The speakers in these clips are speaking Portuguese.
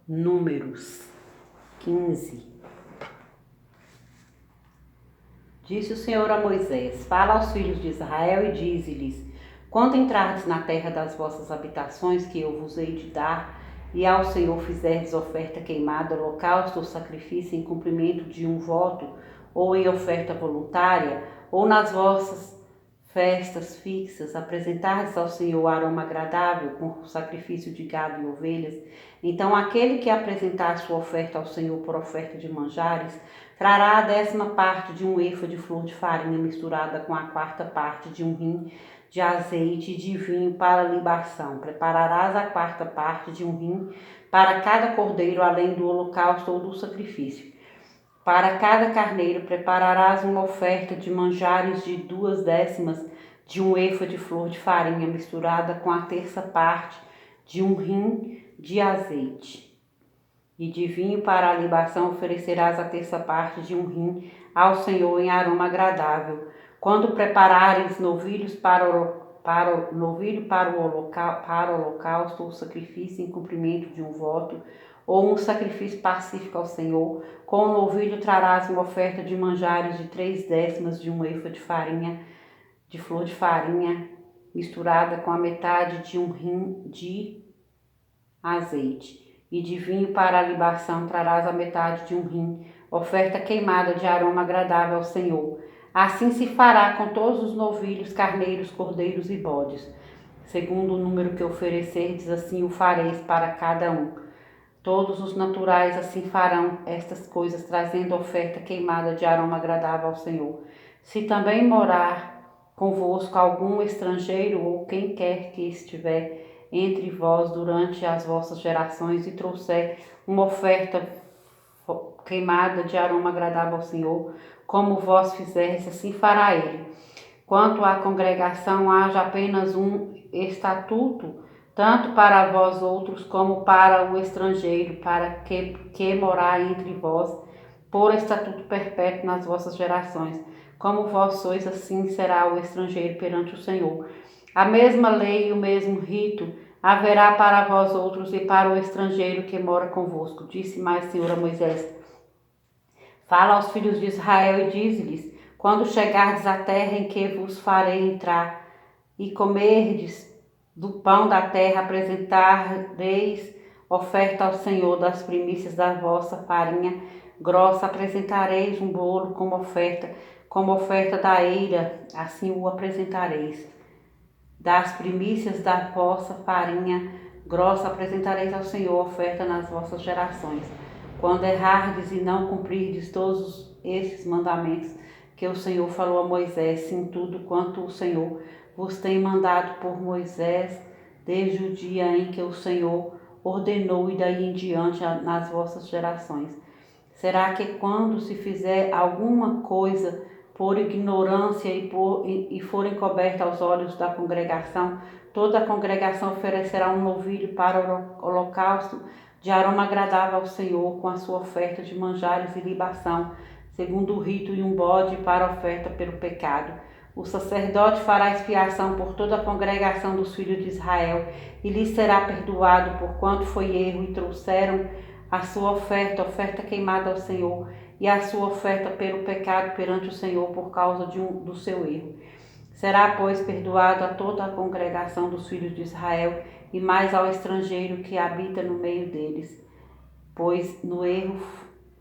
Números 15. Disse o Senhor a Moisés: Fala aos filhos de Israel e dize-lhes: Quando entrardes na terra das vossas habitações, que eu vos hei de dar, e ao Senhor fizerdes oferta queimada, holocausto ou sacrifício em cumprimento de um voto, ou em oferta voluntária, ou nas vossas festas fixas, apresentardes ao Senhor aroma agradável, com sacrifício de gado e ovelhas, então aquele que apresentar sua oferta ao Senhor por oferta de manjares, trará a 10ª parte de um efa de flor de farinha misturada com a 4ª parte de um rim de azeite e de vinho para libação. Prepararás a 4ª parte de um rim para cada cordeiro, além do holocausto ou do sacrifício. Para cada carneiro prepararás uma oferta de manjares de 2/10 de um efa de flor de farinha misturada com a 1/3 parte de um rim de azeite. E de vinho para a libação oferecerás a 1/3 parte de um rim ao Senhor em aroma agradável. Quando preparares novilhos para o holocausto ou sacrifício em cumprimento de um voto, ou um sacrifício pacífico ao Senhor, com o novilho trarás uma oferta de manjares de 3/10 de um efa de farinha, de flor de farinha, misturada com a metade de um rim de azeite. E de vinho para a libação trarás a metade de um rim, oferta queimada de aroma agradável ao Senhor. Assim se fará com todos os novilhos, carneiros, cordeiros e bodes. Segundo o número que oferecerdes, assim o fareis para cada um. Todos os naturais assim farão estas coisas, trazendo oferta queimada de aroma agradável ao Senhor. Se também morar convosco algum estrangeiro ou quem quer que estiver entre vós durante as vossas gerações e trouxer uma oferta queimada de aroma agradável ao Senhor, como vós fizerdes, assim fará ele. Quanto à congregação, haja apenas um estatuto, tanto para vós outros como para o estrangeiro, para que morar entre vós, por estatuto perpétuo nas vossas gerações. Como vós sois, assim será o estrangeiro perante o Senhor. A mesma lei e o mesmo rito haverá para vós outros e para o estrangeiro que mora convosco. Disse mais o Senhor a Moisés: Fala aos filhos de Israel e dize-lhes: Quando chegardes à terra em que vos farei entrar, e comerdes do pão da terra, apresentareis oferta ao Senhor das primícias da vossa farinha grossa, apresentareis um bolo como oferta da eira, assim o apresentareis. Das primícias da vossa farinha grossa apresentareis ao Senhor oferta nas vossas gerações. Quando errardes e não cumprirdes todos esses mandamentos que o Senhor falou a Moisés, sim, tudo quanto o Senhor vos tem mandado por Moisés, desde o dia em que o Senhor ordenou e daí em diante nas vossas gerações. Será que quando se fizer alguma coisa por ignorância e for encoberta aos olhos da congregação, toda a congregação oferecerá um novilho para o holocausto de aroma agradável ao Senhor, com a sua oferta de manjares e libação, segundo o rito, e um bode para oferta pelo pecado. O sacerdote fará expiação por toda a congregação dos filhos de Israel, e lhes será perdoado por quanto foi erro, e trouxeram a sua oferta queimada ao Senhor, e a sua oferta pelo pecado perante o Senhor por causa do seu erro. Será, pois, perdoado a toda a congregação dos filhos de Israel, e mais ao estrangeiro que habita no meio deles, pois no erro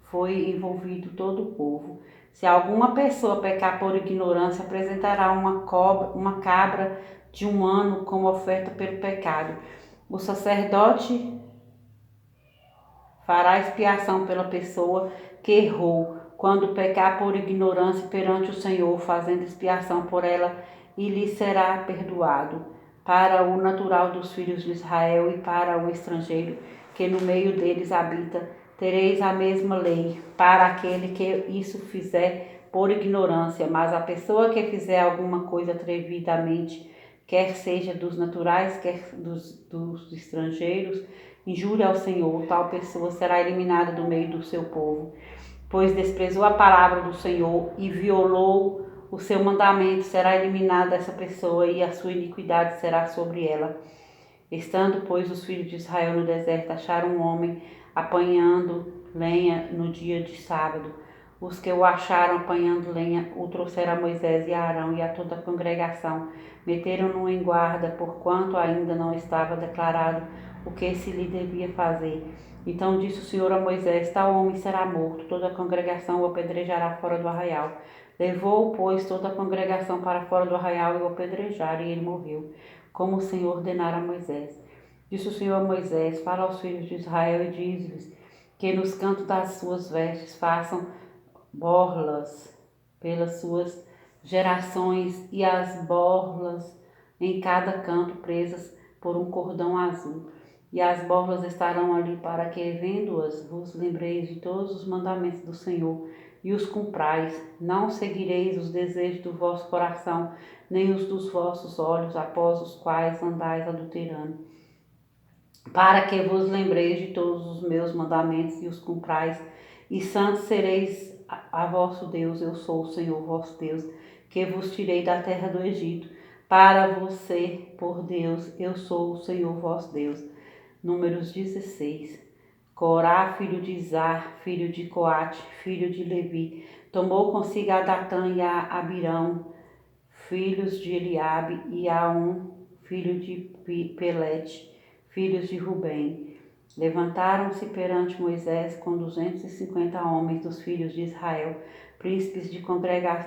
foi envolvido todo o povo. Se alguma pessoa pecar por ignorância, apresentará uma cabra de 1 ano como oferta pelo pecado. O sacerdote fará expiação pela pessoa que errou, quando pecar por ignorância perante o Senhor, fazendo expiação por ela, e lhe será perdoado. Para o natural dos filhos de Israel e para o estrangeiro que no meio deles habita, tereis a mesma lei para aquele que isso fizer por ignorância, mas a pessoa que fizer alguma coisa atrevidamente, quer seja dos naturais, quer dos estrangeiros, injúria ao Senhor, tal pessoa será eliminada do meio do seu povo, pois desprezou a palavra do Senhor e violou o seu mandamento. Será eliminada essa pessoa e a sua iniquidade será sobre ela. Estando, pois, os filhos de Israel no deserto, acharam um homem apanhando lenha no dia de sábado. Os que o acharam apanhando lenha o trouxeram a Moisés e a Arão e a toda a congregação. Meteram-no em guarda, porquanto ainda não estava declarado o que se lhe devia fazer. Então disse o Senhor a Moisés: tal homem será morto, toda a congregação o apedrejará fora do arraial. Levou-o, pois, toda a congregação para fora do arraial e o apedrejaram, e ele morreu, como o Senhor ordenara a Moisés. Disse o Senhor a Moisés: fala aos filhos de Israel e diz-lhes que nos cantos das suas vestes façam borlas pelas suas gerações, e as borlas em cada canto presas por um cordão azul. E as borlas estarão ali para que, vendo-as, vos lembreis de todos os mandamentos do Senhor e os cumprais. Não seguireis os desejos do vosso coração, nem os dos vossos olhos, após os quais andais adulterando, para que vos lembreis de todos os meus mandamentos e os cumprais. E santos sereis a vosso Deus. Eu sou o Senhor vosso Deus, que vos tirei da terra do Egito, para vos ser por Deus. Eu sou o Senhor vosso Deus. Números 16. Corá, filho de Izar, filho de Coate, filho de Levi, tomou consigo a Datã e a Abirão, filhos de Eliabe, e a filho de Pelete, filhos de Rubem. Levantaram-se perante Moisés com 250 homens dos filhos de Israel, príncipes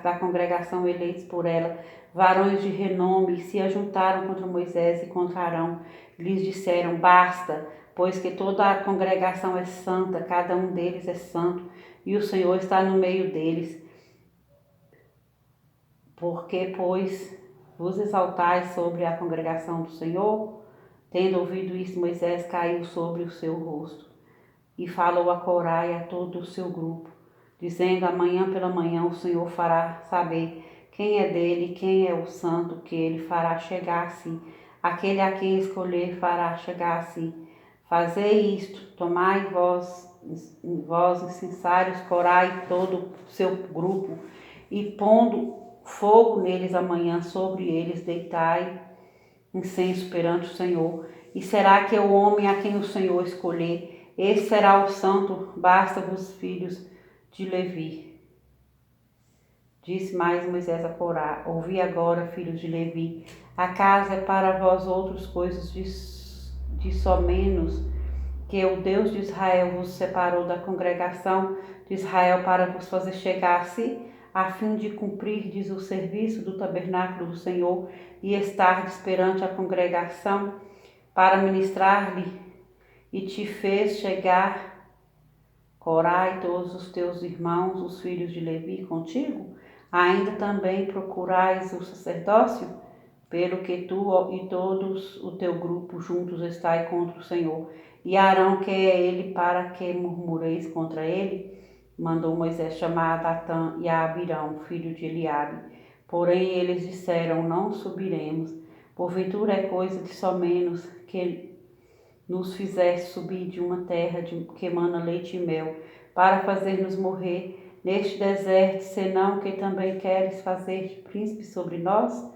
da congregação eleitos por ela, varões de renome, e se ajuntaram contra Moisés e contra Arão. Lhes disseram: basta, pois que toda a congregação é santa, cada um deles é santo, e o Senhor está no meio deles. Porque, pois, vos exaltais sobre a congregação do Senhor? Tendo ouvido isso, Moisés caiu sobre o seu rosto e falou a Corá e a todo o seu grupo, dizendo: amanhã pela manhã o Senhor fará saber quem é dele, quem é o santo que ele fará chegar a si. Aquele a quem escolher fará chegar a si. Fazei isto, tomai vós incensários, Corá e todo o seu grupo, e pondo fogo neles amanhã, sobre eles deitai incenso perante o Senhor. E será que é o homem a quem o Senhor escolher, esse será o santo, basta-vos, filhos de Levi. Disse mais Moisés a Corá: ouvi agora, filhos de Levi, acaso é para vós outras coisas de somenos que o Deus de Israel vos separou da congregação de Israel para vos fazer chegar a si, a fim de cumprirdes o serviço do tabernáculo do Senhor e estardes perante a congregação para ministrar-lhe, e te fez chegar Corá e todos os teus irmãos, os filhos de Levi, contigo? Ainda também procurais o sacerdócio, pelo que tu e todos o teu grupo juntos estai contra o Senhor. E Arão, que é ele, para que murmureis contra ele? Mandou Moisés chamar a Datã e a Abirão, filho de Eliabe. Porém eles disseram: não subiremos. Porventura é coisa de somenos que nos fizeste subir de uma terra que emana leite e mel, para fazer-nos morrer neste deserto, senão que também queres fazer príncipe sobre nós?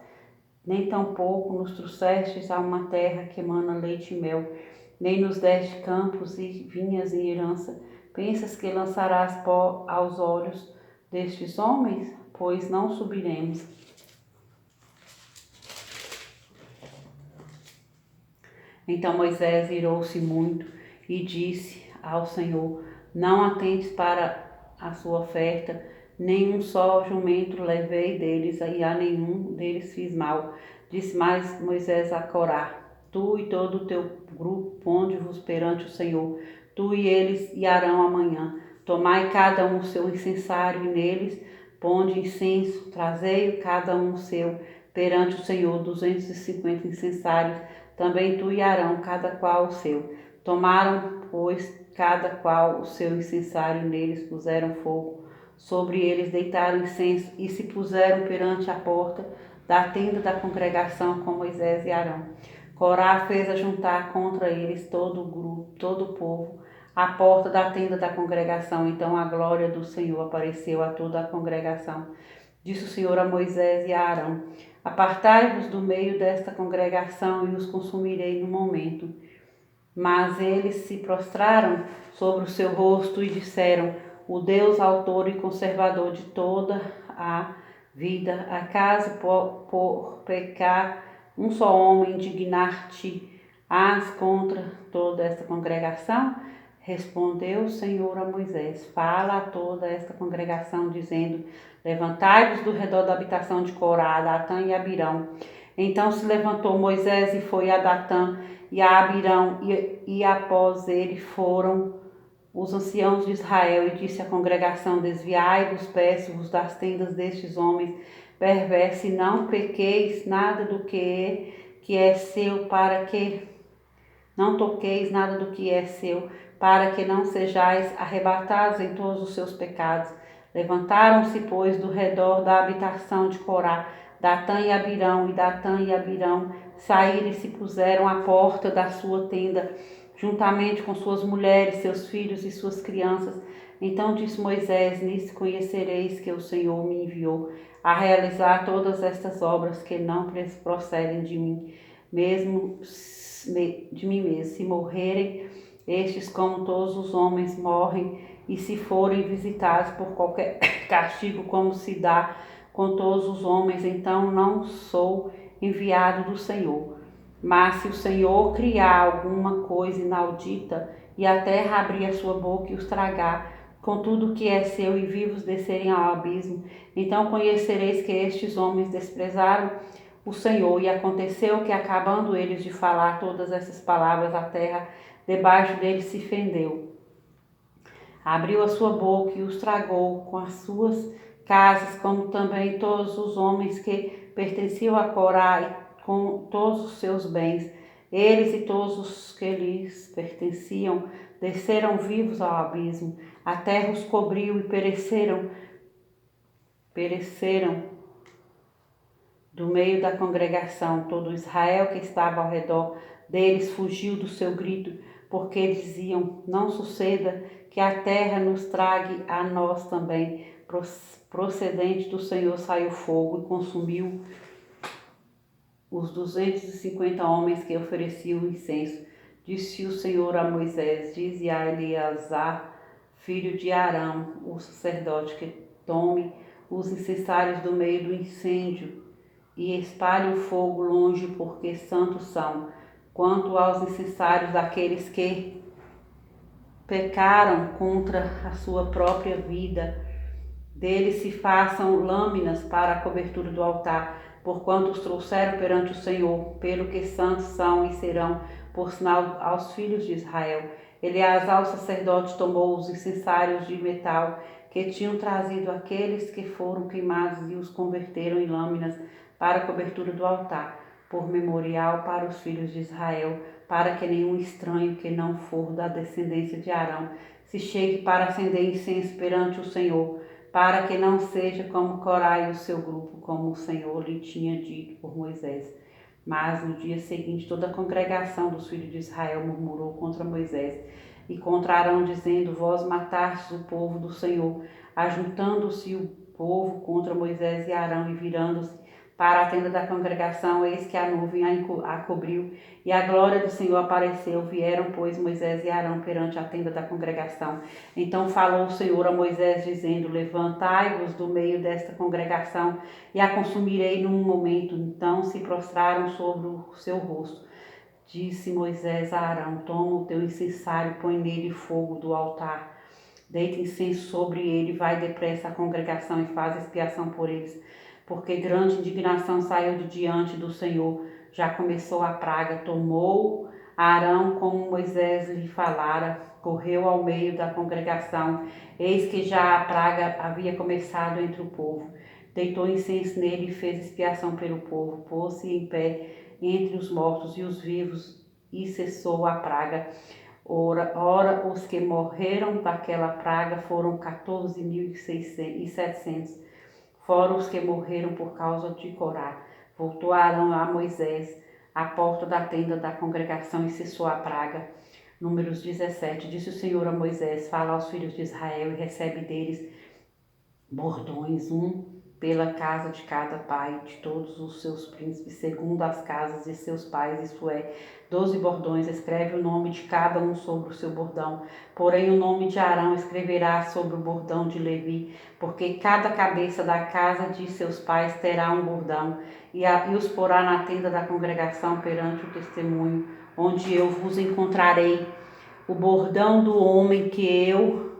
Nem tampouco nos trouxestes a uma terra que emana leite e mel, nem nos deste campos e vinhas em herança. Pensas que lançarás pó aos olhos destes homens? Pois não subiremos. Então Moisés irou-se muito e disse ao Senhor: não atentes para a sua oferta, nem um só jumento levei deles, e a nenhum deles fiz mal. Disse mais Moisés a Corá: tu e todo o teu grupo, ponde-vos perante o Senhor, tu e eles e Arão amanhã. Tomai cada um o seu incensário, e neles ponde incenso, trazei cada um o seu perante o Senhor, 250 incensários, também tu e Arão, cada qual o seu. Tomaram, pois, cada qual o seu incensário, neles puseram fogo. Sobre eles deitaram incenso e se puseram perante a porta da tenda da congregação com Moisés e Arão. Corá fez ajuntar contra eles todo o grupo, todo o povo, à porta da tenda da congregação. Então a glória do Senhor apareceu a toda a congregação. Disse o Senhor a Moisés e a Arão: Apartai-vos do meio desta congregação e os consumirei no momento. Mas eles se prostraram sobre o seu rosto e disseram: O Deus autor e conservador de toda a vida, acaso por pecar um só homem indignar-te-ás contra toda esta congregação? Respondeu o Senhor a Moisés: Fala a toda esta congregação, dizendo: Levantai-vos do redor da habitação de Corá, Datã e Abirão. Então se levantou Moisés e foi a Datã e a Abirão, e após ele foram os anciãos de Israel, e disse à congregação: Desviai-vos, peço-vos, das tendas destes homens perversos, e não pequeis nada do que é seu, para que não toqueis nada do que é seu, para que não sejais arrebatados em todos os seus pecados. Levantaram-se, pois, do redor da habitação de Corá, Datã e Abirão, e Datã e Abirão saíram e se puseram à porta da sua tenda, juntamente com suas mulheres, seus filhos e suas crianças. Então disse Moisés: Nisso conhecereis que o Senhor me enviou a realizar todas estas obras que não procedem de mim mesmo. Se morrerem estes como todos os homens morrem, e se forem visitados por qualquer castigo como se dá com todos os homens, então não sou enviado do Senhor. Mas se o Senhor criar alguma coisa inaudita, e a terra abrir a sua boca e os tragar, com tudo que é seu, e vivos descerem ao abismo, então conhecereis que estes homens desprezaram o Senhor. E aconteceu que, acabando eles de falar todas essas palavras, a terra debaixo deles se fendeu, abriu a sua boca e os tragou com as suas casas, como também todos os homens que pertenciam a Corá, e com todos os seus bens. Eles e todos os que lhes pertenciam desceram vivos ao abismo. A terra os cobriu e pereceram do meio da congregação. Todo Israel que estava ao redor deles fugiu do seu grito, porque diziam: Não suceda que a terra nos trague a nós também. Procedente do Senhor saiu fogo e consumiu os 250 homens que ofereciam incenso. Disse o Senhor a Moisés: Dize a Eleazar, filho de Arão, o sacerdote, que tome os incensários do meio do incêndio e espalhe o fogo longe, porque santos são. Quanto aos incensários daqueles que pecaram contra a sua própria vida, deles se façam lâminas para a cobertura do altar, porquanto os trouxeram perante o Senhor, pelo que santos são e serão por sinal aos filhos de Israel. Eleazar, o sacerdote, tomou os incensários de metal que tinham trazido aqueles que foram queimados e os converteram em lâminas para a cobertura do altar, por memorial para os filhos de Israel, para que nenhum estranho que não for da descendência de Arão se chegue para acender incenso perante o Senhor, para que não seja como Corá e o seu grupo, como o Senhor lhe tinha dito por Moisés. Mas no dia seguinte toda a congregação dos filhos de Israel murmurou contra Moisés e contra Arão, dizendo: Vós matastes o povo do Senhor. Ajuntando-se o povo contra Moisés e Arão, e virando-se para a tenda da congregação, eis que a nuvem a cobriu, e a glória do Senhor apareceu. Vieram, pois, Moisés e Arão perante a tenda da congregação. Então falou o Senhor a Moisés, dizendo: Levantai-vos do meio desta congregação, e a consumirei num momento. Então se prostraram sobre o seu rosto. Disse Moisés a Arão: Toma o teu incensário, põe nele fogo do altar, deita incenso sobre ele, vai depressa à congregação e faz expiação por eles, porque grande indignação saiu de diante do Senhor. Já começou a praga. Tomou Arão como Moisés lhe falara, correu ao meio da congregação. Eis que já a praga havia começado entre o povo. Deitou incenso nele e fez expiação pelo povo. Pôs-se em pé entre os mortos e os vivos, e cessou a praga. Ora, os que morreram daquela praga foram 14.700, fora os que morreram por causa de Corá. Voltou Arão a Moisés à porta da tenda da congregação e cessou a praga. Números 17. Disse o Senhor a Moisés: Fala aos filhos de Israel e recebe deles bordões, um pela casa de cada pai, de todos os seus príncipes, segundo as casas de seus pais, isto é, 12 bordões. Escreve o nome de cada um sobre o seu bordão. Porém, o nome de Arão escreverá sobre o bordão de Levi, porque cada cabeça da casa de seus pais terá um bordão, e os porá na tenda da congregação perante o testemunho, onde eu vos encontrarei. O bordão do homem que eu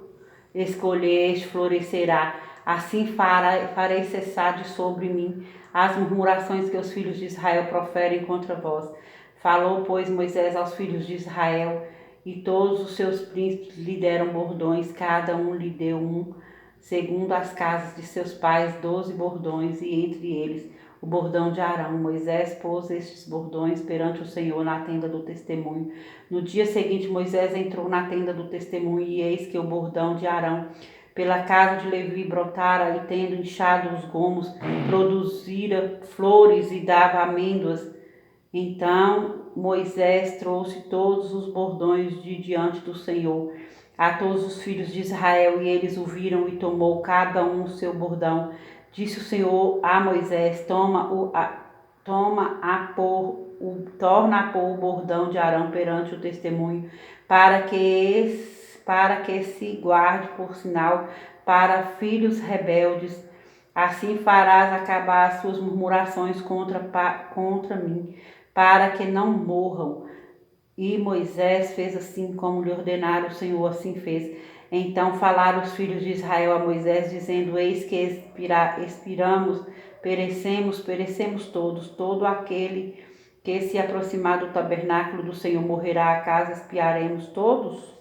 escolheste florescerá. Assim farei cessar de sobre mim as murmurações que os filhos de Israel proferem contra vós. Falou, pois, Moisés aos filhos de Israel, e todos os seus príncipes lhe deram bordões, cada um lhe deu um, segundo as casas de seus pais, 12 bordões, e entre eles o bordão de Arão. Moisés pôs estes bordões perante o Senhor na tenda do testemunho. No dia seguinte, Moisés entrou na tenda do testemunho, e eis que o bordão de Arão pela casa de Levi brotara, e tendo inchado os gomos, produzira flores e dava amêndoas. Então Moisés trouxe todos os bordões de diante do Senhor a todos os filhos de Israel, e eles o viram, e tomou cada um o seu bordão. Disse o Senhor a Moisés: torna a pôr o bordão de Arão perante o testemunho, para que se guarde por sinal para filhos rebeldes. Assim farás acabar as suas murmurações contra mim, para que não morram. E Moisés fez assim como lhe ordenara o Senhor, assim fez. Então falaram os filhos de Israel a Moisés, dizendo: eis que expiramos, perecemos todos. Todo aquele que se aproximar do tabernáculo do Senhor morrerá. Acaso expiaremos todos?